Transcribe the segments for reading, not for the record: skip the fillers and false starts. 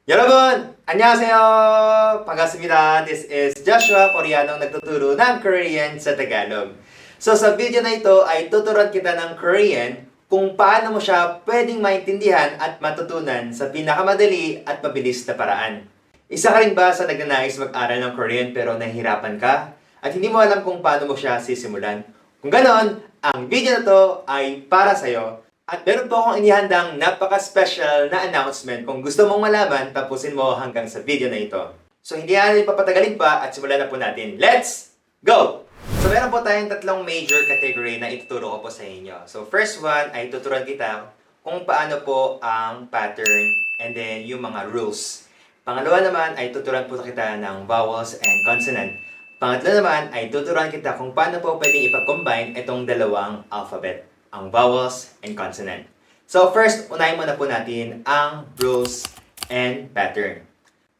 여러분, 안녕하세요. 반갑습니다. This is Joshua, Koreanong nagtuturo ng Korean sa Tagalog. So sa video na ito ay tuturuan kita ng Korean kung paano mo siya pwedeng maintindihan at matutunan sa pinakamadali at mabilis na paraan. Isa ka rin ba sa nagnanais mag-aral ng Korean pero nahihirapan ka at hindi mo alam kung paano mo siya sisimulan? Kung ganon, ang video na to ay para sa'yo. At meron po akong inihandang napaka-special na announcement. Kung gusto mong malaman, tapusin mo hanggang sa video na ito. So hindi natin papatagalin pa at simulan na po natin. Let's go! So meron po tayong tatlong major category na ituturo ko po sa inyo. So first one ay tuturuan kita kung paano po ang pattern and then yung mga rules. Pangalawa naman ay tuturuan po kita ng vowels and consonant. Pangatlo naman ay tuturuan kita kung paano po pwedeng ipag-combine itong dalawang alphabet, ang vowels and consonant. So first, unahin muna po natin ang rules and pattern.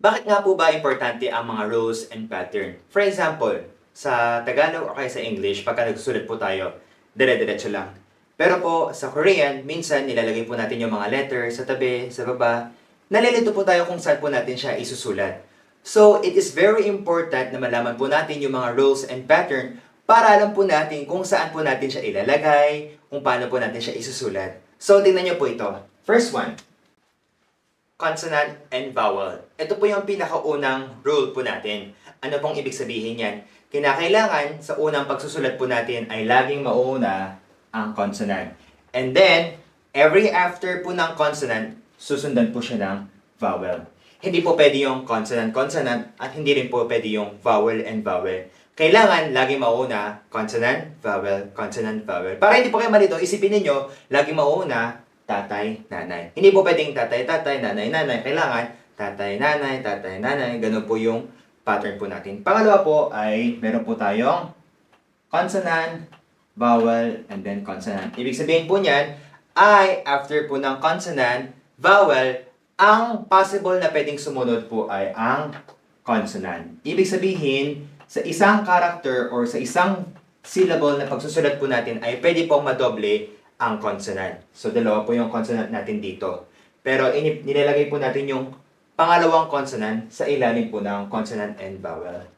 Bakit nga po ba importante ang mga rules and pattern? For example, sa Tagalog o kaya sa English, pagka nagsusulat po tayo, dire-diretso lang. Pero po, sa Korean, minsan nilalagay po natin yung mga letters sa tabi, sa baba. Nalilito po tayo kung saan po natin siya isusulat. So, it is very important na malaman po natin yung mga rules and pattern para alam po natin kung saan po natin siya ilalagay, kung paano po natin siya isusulat. So, tingnan niyo po ito. First one, consonant and vowel. Ito po yung pinakaunang rule po natin. Ano pong ibig sabihin yan? Kinakailangan sa unang pagsusulat po natin ay laging mauuna ang consonant. And then, every after po ng consonant, susundan po siya ng vowel. Hindi po pwede yung consonant-consonant at hindi rin po pwede yung vowel and vowel. Kailangan lagi mauna consonant, vowel, consonant, vowel. Para hindi po kayo malito, isipin niyo lagi mauna tatay, nanay. Hindi po pwedeng tatay, tatay, nanay, nanay. Kailangan tatay, nanay, ganun po yung pattern po natin. Pangalawa po ay meron po tayong consonant, vowel, and then consonant. Ibig sabihin po niyan ay after po ng consonant, vowel, ang possible na pwedeng sumunod po ay ang consonant. Ibig sabihin, sa isang character or sa isang syllable na pagsusulat po natin ay pwede pong madoble ang consonant. So, dalawa po yung consonant natin dito. Pero nilalagay po natin yung pangalawang consonant sa ilalim po ng consonant and vowel.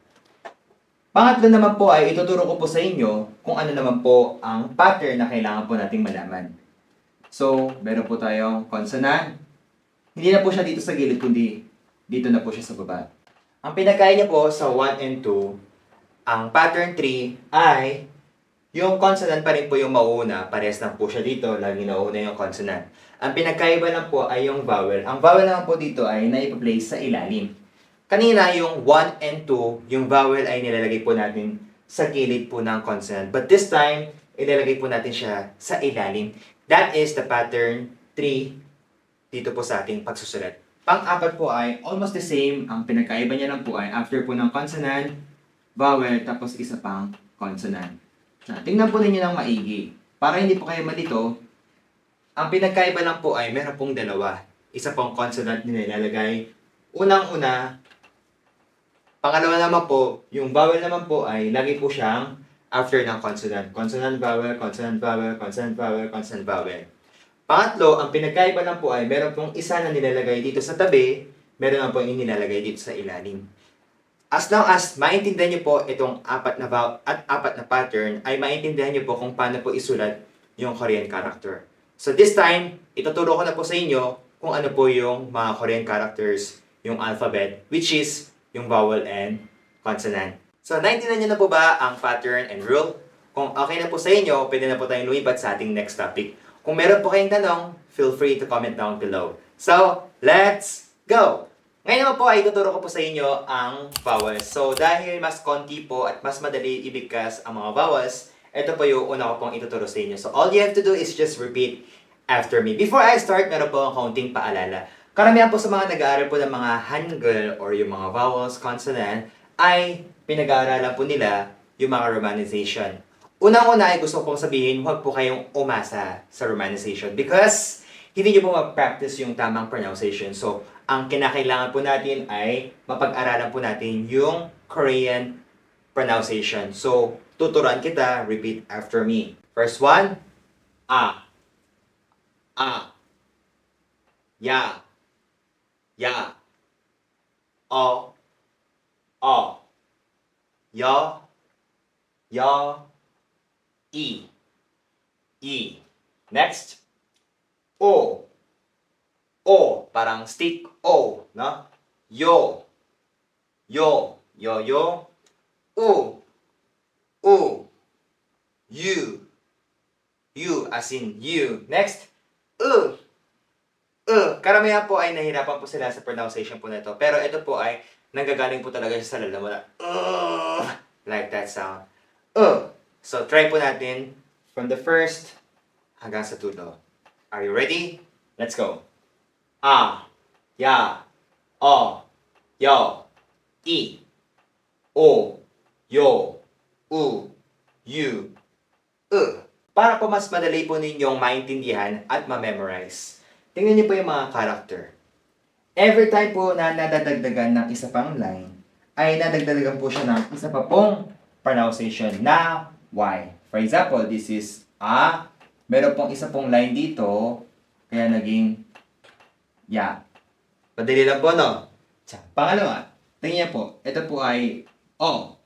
Pangatlo naman po ay ituturo ko po sa inyo kung ano naman po ang pattern na kailangan po nating malaman. So, meron po tayong consonant. Hindi na po siya dito sa gilid, kundi dito na po siya sa baba. Ang pinagkaya niya po sa 1 and 2, ang pattern 3 ay yung consonant pa rin po yung mauuna. Parehas lang po siya dito, lagi nauna yung consonant. Ang pinagkaiba lang po ay yung vowel. Ang vowel naman po dito ay naipa-place sa ilalim. Kanina yung 1 and 2, yung vowel ay nilalagay po natin sa gilid po ng consonant. But this time, ilalagay po natin siya sa ilalim. That is the pattern 3 dito po sa ating pagsusulat. Pang-apat po ay almost the same. Ang pinagkaiba niya lang po ay after po ng consonant, vowel, tapos isa pang consonant. Tingnan po ninyo ng maigi. Para hindi po kayo malito, ang pinagkaiba lang po ay meron pong dalawa. Isa pong consonant na nilalagay. Unang-una, pangalawa naman po, yung vowel naman po ay lagi po siyang after ng consonant. Consonant, vowel, consonant, vowel, consonant, vowel, consonant, vowel. Pangatlo, ang pinagkaiba lang po ay meron pong isa na nilalagay dito sa tabi, meron lang po yung nilalagay dito sa ilalim. As long as maintindihan niyo po itong apat na pattern, ay maintindihan niyo po kung paano po isulat yung Korean character. So this time, ituturo ko na po sa inyo kung ano po yung mga Korean characters, yung alphabet, which is yung vowel and consonant. So naintindihan niyo na po ba ang pattern and rule? Kung okay na po sa inyo, pwede na po tayong lumipat sa ating next topic. Kung meron po kayong tanong, feel free to comment down below. So, let's go! Ngayon naman po ay tuturo ko po sa inyo ang vowels. So, dahil mas konti po at mas madali ibigkas ang mga vowels, ito po yung una ko pong ituturo sa inyo. So, all you have to do is just repeat after me. Before I start, meron po ang kaunting paalala. Karamihan po sa mga nag-aaral po ng mga Hangul or yung mga vowels, consonant, ay pinag-aaralan po nila yung mga romanization. Unang-una ay gusto kong sabihin, huwag po kayong umasa sa romanization because hindi nyo po mag-practice yung tamang pronunciation. So, ang kinakailangan po natin ay mapag-aralan po natin yung Korean pronunciation. So, tuturuan kita, repeat after me. First one, a, ya, ya, o, o. Yo, yo, e, e. Next, o, parang stick o, no? Yo, yo, yo, yo, u, you as in you. Next, karamihan po ay nahihirapan po sila sa pronunciation po nito. Pero ito po ay nanggagaling po talaga siya sa lalamunan. Like that sound. So, try po natin from the first hanggang sa dulo. Are you ready? Let's go. A, ya, o, yo, i, o, yo, u, you, Para po mas madali po ninyong maintindihan at ma-memorize. Tingnan niyo po yung mga character. Every time po na nadadagdagan ng isa pang line, ay nadagdagan po siya ng isa pa pong pronunciation na Y. For example, this is a, meron pong isa pong line dito, kaya naging ya. Padali lang po, no? Pangalawa, tingnan po, ito po ay O.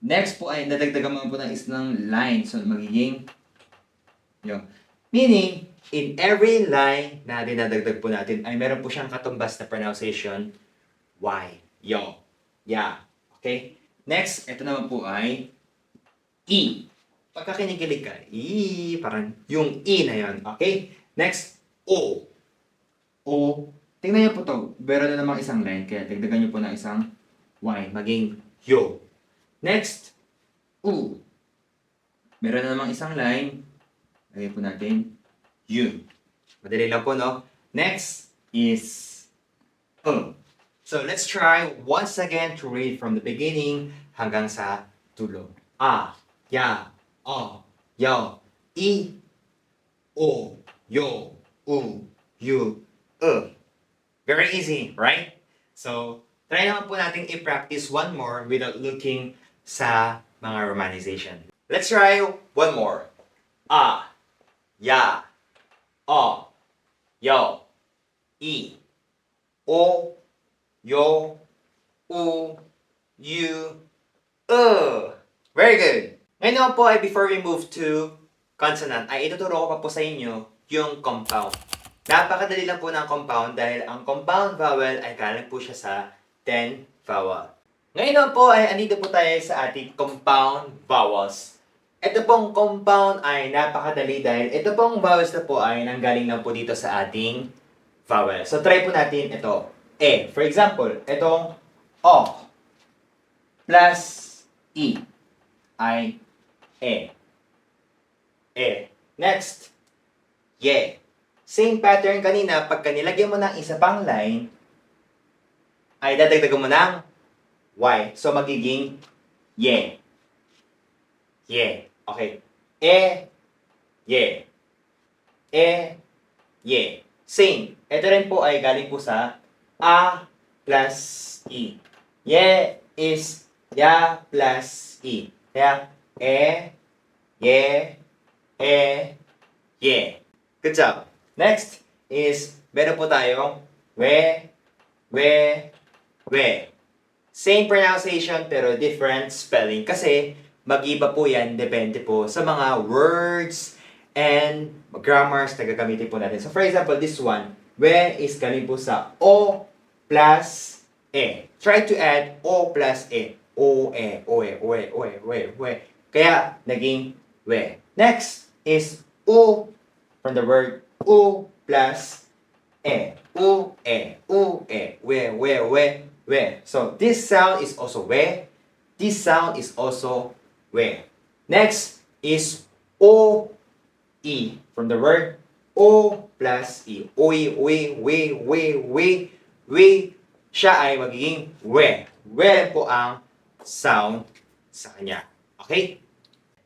Next po ay nadagdagan mo po ng isang line, so magiging yun. Meaning, in every line na dinadagdag po natin ay meron po siyang katumbas na pronunciation Y. Yo. Ya. Okay? Next, ito naman po ay E. Pagka kinikilig ka, E. Parang yung E na yun. Okay? Next, O. O. Tingnan niyo po to. Meron na namang isang line, kaya dagdagan niyo po ng isang Y. Maging yo. Next, U. Meron na namang isang line. Lagyan po natin U. Madali lang po, no? Next is So, let's try once again to read from the beginning hanggang sa dulo. A, ya, o, yo, i, o, yo, u, you, Very easy, right? So, try naman po natin i-practice one more without looking sa mga romanization. Let's try one more. A, ya, o, yo, i, o, yo, u, you, Very good! Ngayon naman po ay before we move to consonant, ay ituturo ko pa po sa inyo yung compound. Napakadali lang po ng compound dahil ang compound vowel ay galing po siya sa 10 vowel. Ngayon naman po ay andito po tayo sa ating compound vowels. Ito pong compound ay napakadali dahil ito pong vowels na po ay nanggaling lang po dito sa ating vowel. So try po natin ito. E. For example, itong O plus E ay E. E. Next, Ye. Same pattern kanina, pagka nilagyan mo ng isa pang line, ay dadagdagan mo ng Y. So magiging Ye. Ye. Okay. E, ye. E, ye. Same. Ito rin po ay galing po sa A plus E. Ye is ya plus E. Kaya, ye, ye. Good job. Next is, meron po tayong we. Same pronunciation pero different spelling kasi mag-iba po yan, depende po sa mga words and grammars na gagamitin po natin. So for example, this one, we is galing po sa O plus E. Try to add O plus E. O-E. Kaya, naging we. Next is U from the word U plus E. We. So, this sound is also we. This sound is also we. Next is O-E from the word O plus E. We. Siya ay magiging we. We po ang sound sa kanya. Okay?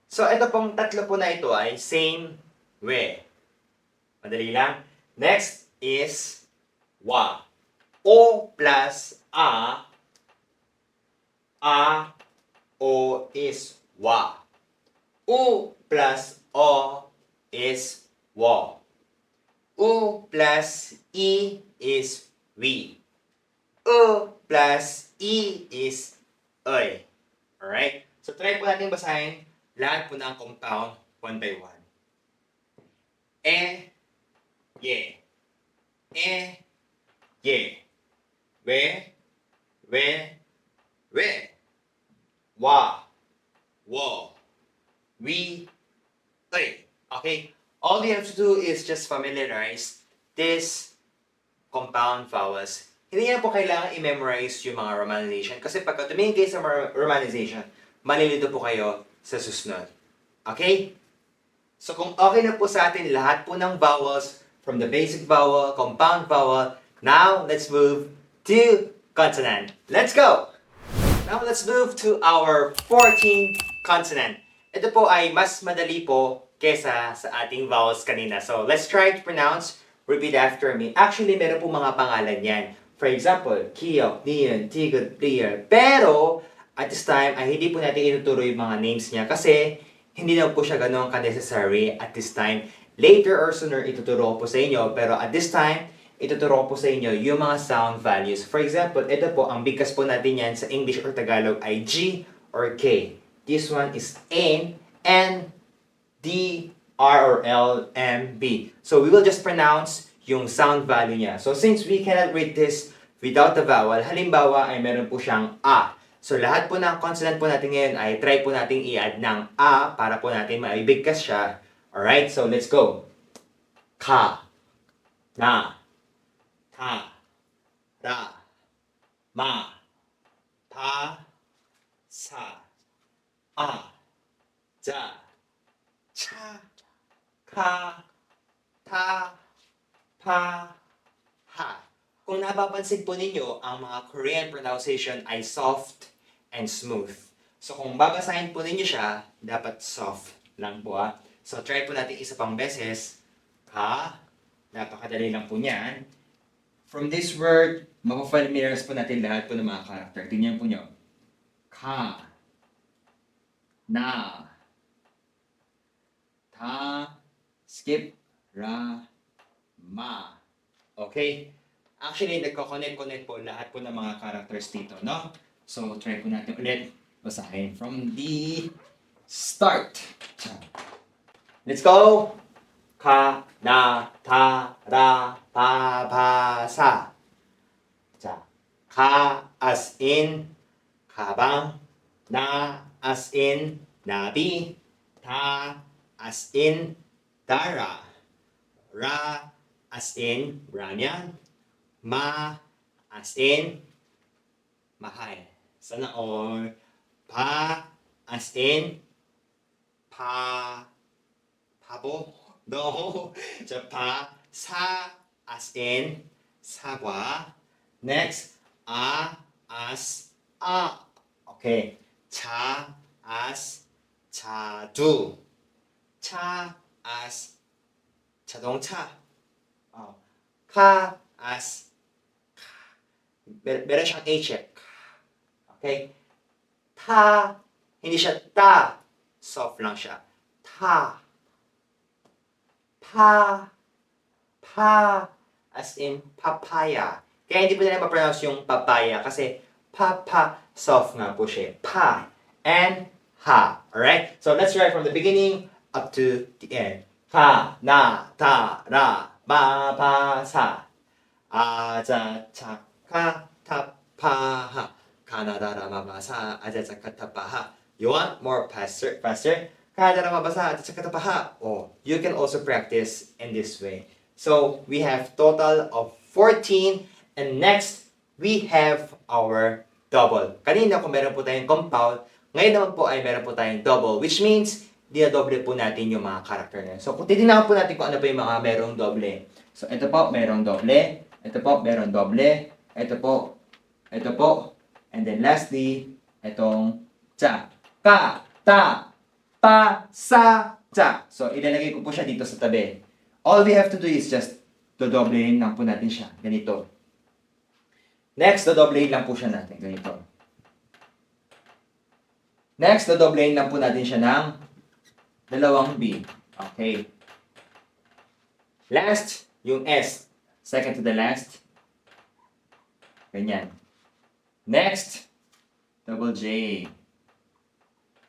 So, ito pong tatlo po na ito ay same we. Madali lang. Next is wa. O plus a. O is wa. U plus o is wa. U plus e is we. plus E is oy. Alright? So, try po natin basahin lahat po ng compound one by one. Ye. Ye. We. Wa. Wo. We. Oy. Okay? All you have to do is just familiarize this compound vowels. Hindi niya po kailangan i-memorize yung mga romanization kasi pagka tumingin kayo sa romanization, malilito po kayo sa susunod. Okay? So kung okay na po sa atin lahat po ng vowels from the basic vowel, compound vowel, now let's move to consonant. Let's go! Now let's move to our 14th consonant. Ito po ay mas madali po kesa sa ating vowels kanina. So let's try to pronounce. Repeat after me. Actually, meron po mga pangalan yan. For example, Kiyok, Nian, Tigod, Priya. Pero, at this time, ay hindi po natin ituturo yung mga names niya kasi hindi na po siya ganun ka-necessary at this time. Later or sooner, ituturo ko po sa inyo. Pero at this time, ituturo ko po sa inyo yung mga sound values. For example, ito po, ang bigkas po natin yan sa English or Tagalog ay G or K. This one is N, D, R or L, M, B. So we will just pronounce yung sound value niya. So since we cannot read this without the vowel, halimbawa ay meron po siyang A. So lahat po ng consonant po natin ngayon ay try po nating i-add ng A para po natin maibigkas siya. Alright, so let's go. Ka, na, ta, ra, ma, pa, sa, a, ja, cha, ka, ta, pa, ha. Kung napapansin po ninyo, ang mga Korean pronunciation ay soft and smooth. So kung babasahin po ninyo siya, dapat soft lang po ah. So try po natin isa pang beses. Ka, napakadali lang po niyan. From this word, mapafamiliarize po natin lahat po ng mga character. Tingnan po nyo. Ka, na, ta, skip, ra, ma. Okay? Actually, nagko-connect po lahat po ng mga characters dito, no? So, try po natin ulit basahin from the start. Let's go! Ka, na, ta, ra, pa, pa, sa. Ka as in kabang, na as in nabi, ta as in dara, ra as in Ramyan, ma as in mahal. Sana all. Pa as in pabo. No. Pa sa as in sagwa. Next, a as a. Okay. Cha as 자두. 차 as 자동차. Ka as meron siyang H eh. Okay? Ta, hindi siya ta. Soft lang siya. Ta. Pa as in papaya. Kaya hindi po nila ma-pronounce yung papaya kasi soft nga po siya. Pa and ha. Alright? So let's try from the beginning up to the end. Ka, na, ta, ra, ma, pa, sa. A, ja, cha, ka, ta, pa, ha. Ka, na, da, ra, ma, ba, sa. A, ja, cha, ka, ta, pa, ha. You want more faster? Ka, da, ra, ma, ba, sa. A, ja, cha, ka, ta, pa, ha. Oh, you can also practice in this way. So we have total of 14. And next, we have our double. Kanina kung meron po tayong compound, ngayon naman po ay meron po tayong double, which means dinadoble po natin yung mga character na yun. So kung titignan po natin kung ano po yung mga merong doble. So ito po, merong doble. Ito po, merong doble. Ito po. And then lastly, itong cha. Ka, ta, pa, sa, cha. So ilalagay ko po siya dito sa tabi. All we have to do is just dodoblehin lang po natin siya. Ganito. Next, dodoblehin lang po siya natin. Ganito. Next, dodoblehin lang po natin siya ng dalawang B. Okay. Last, yung S. Second to the last. Ganyan. Next, double J.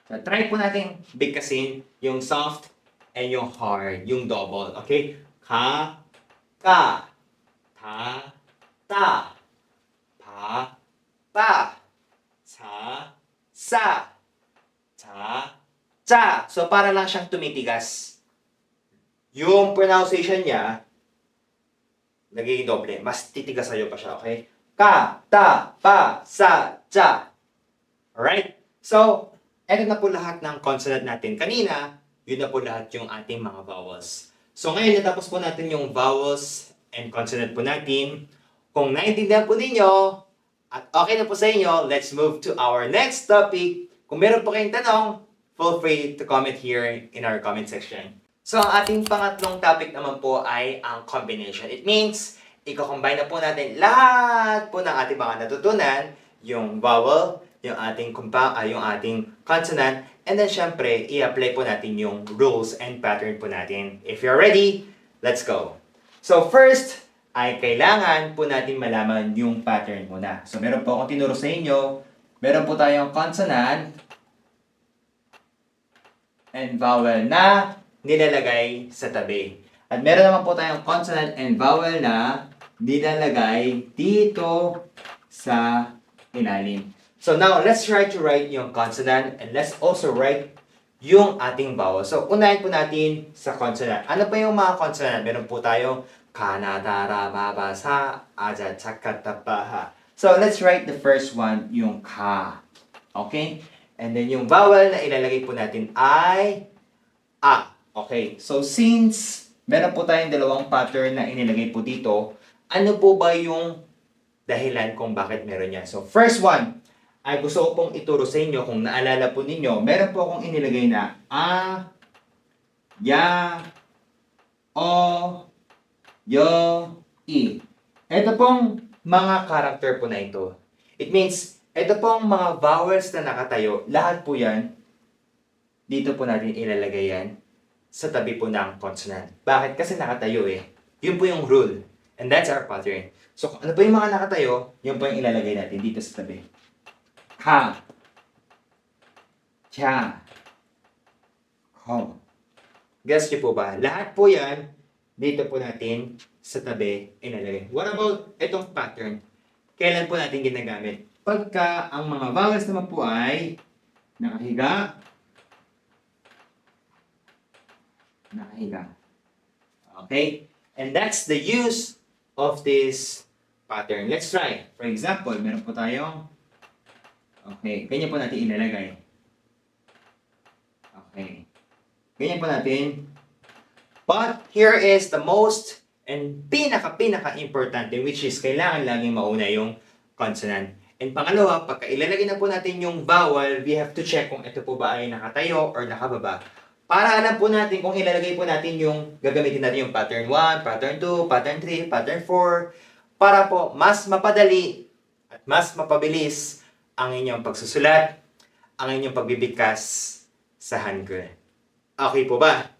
So, try po natin bigkasin yung soft and yung hard, yung double. Okay? Ka, ka, ta, ta, pa, pa, sa, sa, ta, ta. So, para lang siyang tumitigas. Yung pronunciation niya, nagiging doble. Mas titigas sa'yo pa siya, okay? Ka, ta, pa, sa, cha. Alright? So, eto na po lahat ng consonant natin. Kanina, yun na po lahat yung ating mga vowels. So, ngayon, natapos po natin yung vowels and consonant po natin. Kung naintindihan po ninyo, at okay na po sa inyo, let's move to our next topic. Kung meron po kayong tanong, feel free to comment here in our comment section. So, ang ating pangatlong topic naman po ay ang combination. It means, i-combine na po natin lahat po ng ating mga natutunan, yung vowel, yung ating yung ating consonant, and then syempre, i-apply po natin yung rules and pattern po natin. If you're ready, let's go! So, first, ay kailangan po natin malaman yung pattern muna. So, meron po akong tinuro sa inyo. Meron po tayong consonant and vowel na nilalagay sa tabi. At meron naman po tayong consonant and vowel na nilalagay dito sa ilalim. So now, let's try to write yung consonant and let's also write yung ating vowel. So, unahin po natin sa consonant. Ano pa yung mga consonant? Meron po tayong kanadara, mabasa, aja, chakatapaha. So, let's write the first one, yung ka. Okay? And then yung vowel na ilalagay po natin ay a. Okay? So, since meron po tayong dalawang pattern na inilagay po dito, ano po ba yung dahilan kung bakit meron yan? So, first one, ay gusto ko pong ituro sa inyo, kung naalala po ninyo, meron po akong inilagay na a, ya, o, yo, i. Ito pong mga character po na ito. It means, ito pong mga vowels na nakatayo, lahat po yan, dito po natin ilalagay yan sa tabi po ng consonant. Bakit? Kasi nakatayo eh. Yun po yung rule. And that's our pattern. So, ano po yung mga nakatayo, yun po yung ilalagay natin dito sa tabi. Ka, cha, ko. Guess niyo po ba? Lahat po yan, dito po natin sa tabi ilalagay. What about itong pattern? Kailan po natin ginagamit? Pagka ang mga vowels naman po ay nakahiga, nakahiga. Okay? And that's the use of this pattern. Let's try. For example, meron po tayong okay, ganyan po natin ilalagay. Okay. Ganyan po natin. But here is the most and pinaka-importante, which is kailangan laging mauna yung consonant. And pangalawa, pagka ilalagay na po natin yung vowel, we have to check kung ito po ba ay nakatayo or nakababa. Para alam po natin kung ilalagay po natin yung, gagamitin natin yung pattern 1, pattern 2, pattern 3, pattern 4, para po mas mapadali at mas mapabilis ang inyong pagsusulat, ang inyong pagbibigkas sa Hangul. Okay po ba?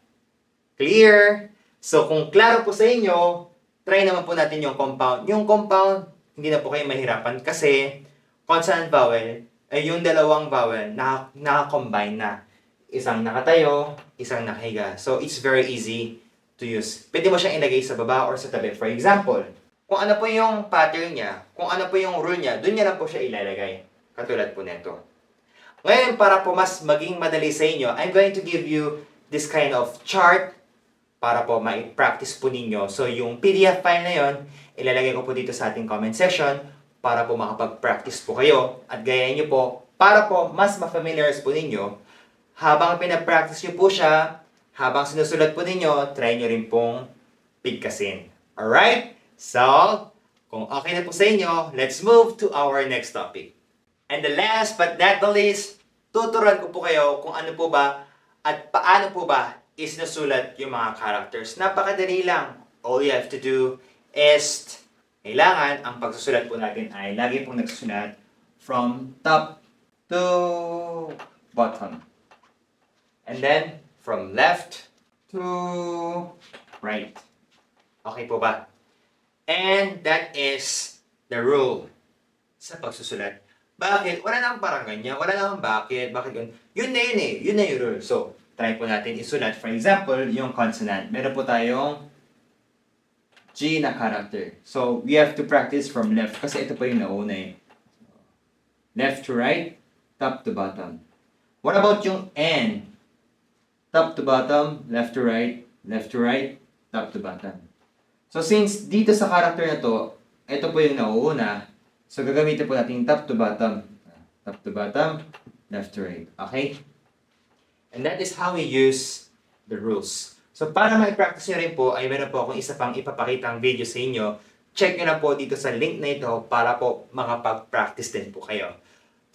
Clear? So kung klaro po sa inyo, try naman po natin yung compound. Yung compound, hindi na po kayo mahirapan kasi consonant vowel, ay yung dalawang vowel naka-combine na. Isang nakatayo, isang nakahiga. So, it's very easy to use. Pwede mo siyang ilagay sa baba or sa tabi. For example, kung ano po yung pattern niya, kung ano po yung rule niya, doon niya lang po siya ilalagay. Katulad po nito. Ngayon, para po mas maging madali sa inyo, I'm going to give you this kind of chart para po ma-practice po ninyo. So, yung PDF file na yon, ilalagay ko po dito sa ating comment section para po makapag-practice po kayo. At gayahin nyo po, para po mas ma-familiarize po ninyo, habang pinapractice nyo po siya, habang sinusulat po ninyo, try nyo rin pong bigkasin. Alright? So, kung okay na po sa inyo, let's move to our next topic. And the last but not the least, tuturuan ko po kayo kung ano po ba at paano po ba isinusulat yung mga characters. Napakadali lang. All you have to do is, kailangan ang pagsusulat po natin ay lagi pong nagsusulat from top to bottom. And then, from left to right. Okay po ba? And that is the rule. sa pagsusulat. Bakit? Wala namang parang ganyan. Wala namang bakit. Bakit ganun? Yun na yun eh. Yun na yung rule. So, try po natin isulat. For example, yung consonant. Meron po tayong G na character. So, we have to practice from left. Kasi ito po yung nauna eh. Left to right, top to bottom. What about yung N? Top to bottom, left to right, top to bottom. So, since dito sa character na to, ito po yung nauuna. So, gagamitin po natin top to bottom, left to right. Okay? And that is how we use the rules. So, para ma-practice nyo rin po, ay meron po akong isa pang ipapakitang video sa inyo. Check nyo na po dito sa link na ito para po makapag-practice din po kayo.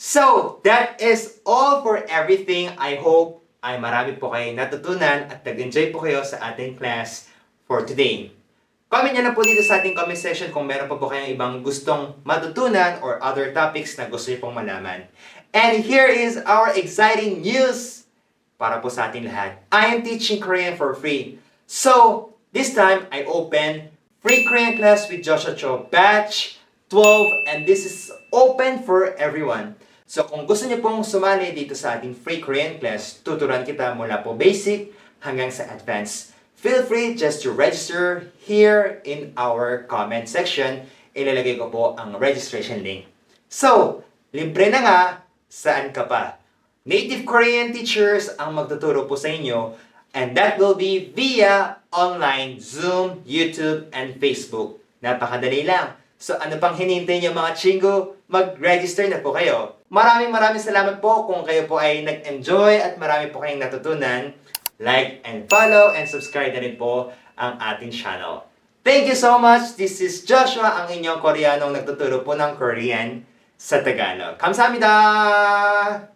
So, that is all for everything. I hope ay marami po kayong natutunan at nag-enjoy po kayo sa ating class for today. Comment nyo na po dito sa ating comment section kung meron pa po kayong ibang gustong matutunan or other topics na gusto nyo pong malaman. And here is our exciting news para po sa ating lahat. I am teaching Korean for free. So, this time, I open free Korean class with Joshua Cho batch 12 and this is open for everyone. So, kung gusto niyo pong sumali dito sa ating free Korean class, tuturuan kita mula po basic hanggang sa advanced. Feel free just to register here in our comment section. Ilalagay ko po ang registration link. So, libre na nga, saan ka pa? Native Korean teachers ang magtuturo po sa inyo and that will be via online, Zoom, YouTube, and Facebook. Napakadali lang. So ano pang hinihintay niyo mga chingo? Mag-register na po kayo. Maraming salamat po kung kayo po ay nag-enjoy at marami po kayong natutunan. Like and follow and subscribe na rin po ang ating channel. Thank you so much. This is Joshua, ang inyong Koreanong nagtuturo po ng Korean sa Tagalog. 감사합니다!